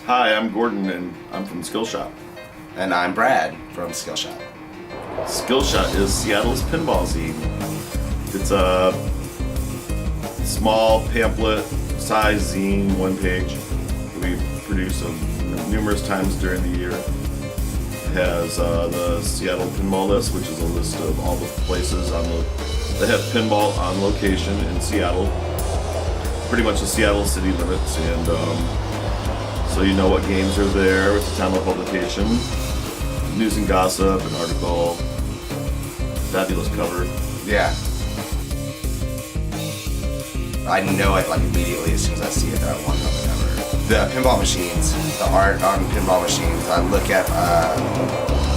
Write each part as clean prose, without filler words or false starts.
Hi, I'm Gordon and I'm from Skillshot. And I'm Brad from Skillshot. Skillshot is Seattle's pinball zine. It's a small pamphlet size zine, one page, that we produce numerous times during the year. It has the Seattle Pinball List, which is a list of all the places that have pinball on location in Seattle. Pretty much the Seattle city limits, and so you know what games are there with the time of publication. News and Gossip, an article, fabulous cover. Yeah. I know it like immediately as soon as I see it that I want another cover. The pinball machines, the art on pinball machines, I look at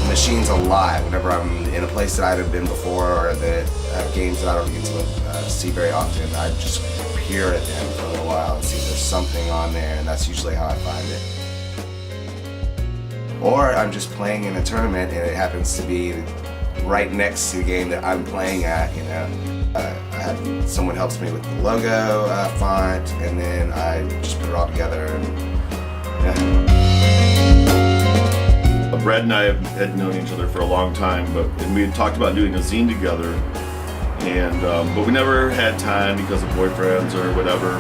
machines a lot whenever I'm in a place that I haven't been before or that have games that I don't get to see very often. I just peer at them for a little while and see if there's something on there, and that's usually how I find it. Or I'm just playing in a tournament and it happens to be right next to the game that I'm playing at, you know. Someone helps me with the logo font, and then I just put it all together. And, yeah. Brad and I had known each other for a long time, and we had talked about doing a zine together, and but we never had time because of boyfriends or whatever.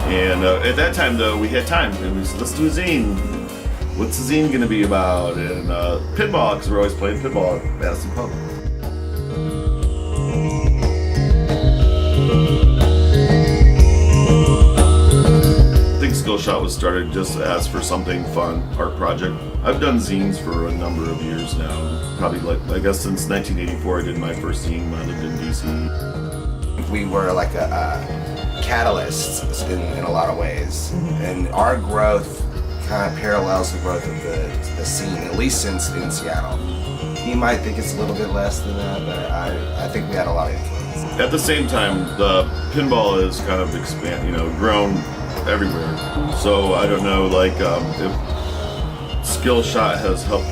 And at that time, though, we had time, and we said, let's do a zine. What's the zine going to be about? And pinball, because we're always playing pinball at Madison Pub. I think Skillshot was started just as for something fun, art project. I've done zines for a number of years now. Probably I guess since 1984 I did my first zine when I lived in DC. We were like a catalyst in a lot of ways. And our growth kind of parallels the growth of the scene, at least in Seattle. You might think it's a little bit less than that, but I think we had a lot of influence. At the same time, the pinball is kind of grown everywhere. So I don't know, if Skillshot has helped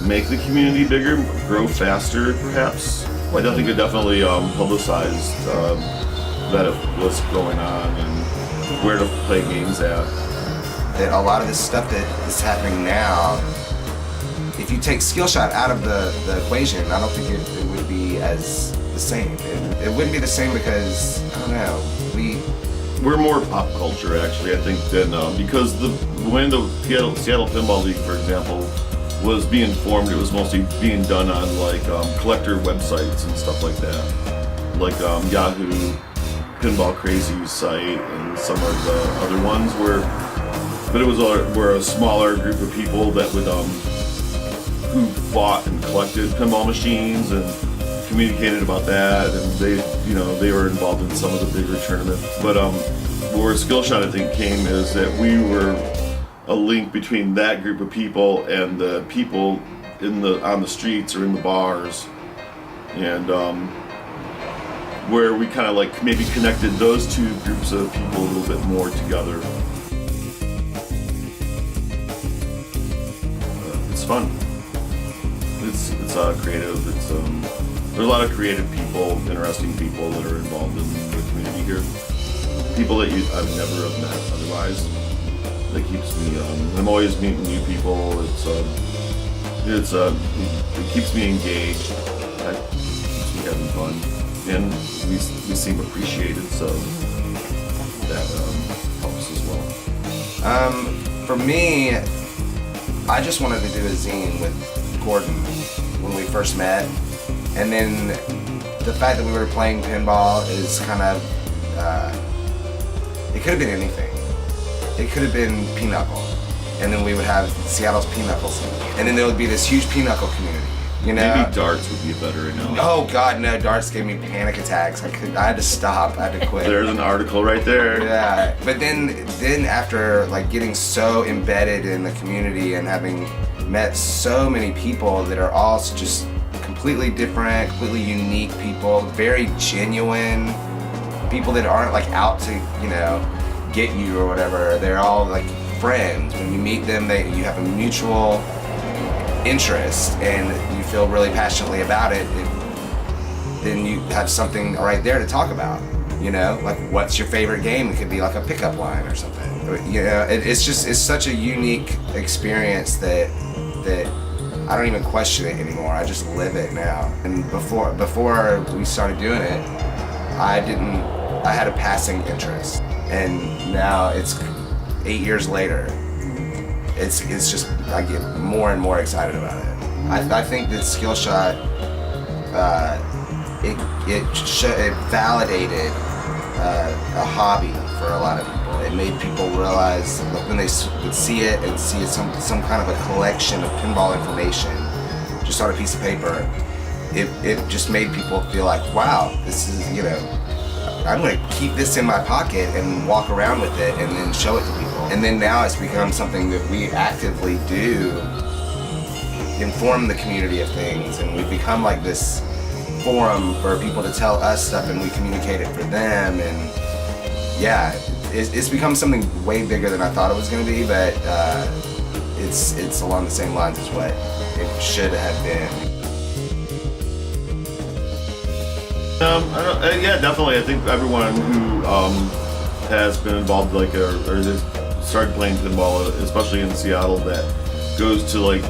make the community bigger, grow faster, perhaps. I think it definitely publicized that it was going on and where to play games at. That a lot of this stuff that is happening now, if you take Skillshot out of the equation, I don't think it would be as the same. It wouldn't be the same because, I don't know, we're more pop culture actually, I think, than because when the Seattle Pinball League, for example, was being formed, it was mostly being done on collector websites and stuff like that, like Yahoo, Pinball Crazy's site, and some of the other ones but it was we're a smaller group of people that would who bought and collected pinball machines and communicated about that, and they were involved in some of the bigger tournaments. But where Skillshot I think came is that we were a link between that group of people and the people on the streets or in the bars, and where we kind of maybe connected those two groups of people a little bit more together. It's fun. It's creative. There's a lot of creative people, interesting people that are involved in the community here. People that I've never have met otherwise. That keeps me. I'm always meeting new people. It keeps me engaged. It keeps me having fun, and we seem appreciated. So that helps as well. For me, I just wanted to do a zine with Gordon when we first met, and then the fact that we were playing pinball is kind of, it could have been anything. It could have been Pinochle, and then we would have Seattle's Pinochle scene, and then there would be this huge Pinochle community, you know? Maybe darts would be a better analogy. Oh God, no, darts gave me panic attacks. I had to stop, I had to quit. There's an article right there. Yeah, but then after getting so embedded in the community and having met so many people that are all just completely different, completely unique people, very genuine people that aren't out to, get you or whatever. They're all friends. When you meet them, you have a mutual interest and you feel really passionately about it. Then you have something right there to talk about. You know, like what's your favorite game? It could be like a pickup line or something. You know, it's such a unique experience that I don't even question it anymore. I just live it now. And before we started doing it, I had a passing interest, and now it's 8 years later. It's just, I get more and more excited about it. I think that Skill Shot, it validated a hobby for a lot of people. It made people realize, like, when they would see it and see some kind of a collection of pinball information just on a piece of paper, it just made people feel like, wow, this is, you know, I'm going to keep this in my pocket and walk around with it and then show it to people. And then now it's become something that we actively do, inform the community of things, and we've become like this forum for people to tell us stuff and we communicate it for them. And yeah, it's become something way bigger than I thought it was going to be, but it's along the same lines as what it should have been. Yeah, definitely. I think everyone who has been involved, like, or has started playing pinball, especially in Seattle, that goes to like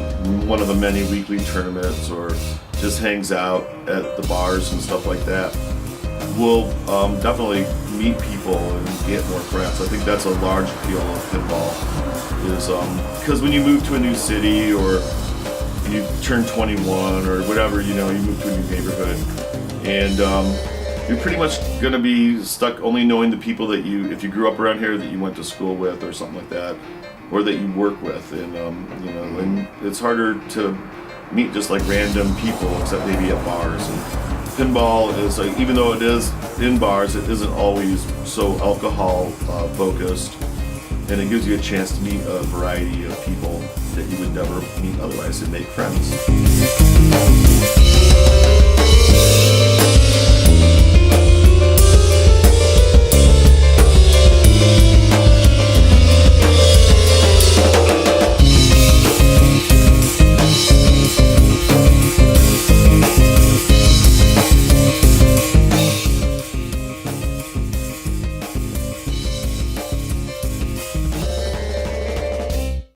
one of the many weekly tournaments or just hangs out at the bars and stuff like that, will definitely meet people and get more friends. I think that's a large appeal of pinball, is because when you move to a new city or you turn 21 or whatever, you know, you move to a new neighborhood, and you're pretty much going to be stuck only knowing the people that if you grew up around here, that you went to school with or something like that, or that you work with. And you know, and it's harder to meet just like random people, except maybe at bars. And pinball is like, even though it is in bars, it isn't always so alcohol focused, and it gives you a chance to meet a variety of people that you would never meet otherwise and make friends.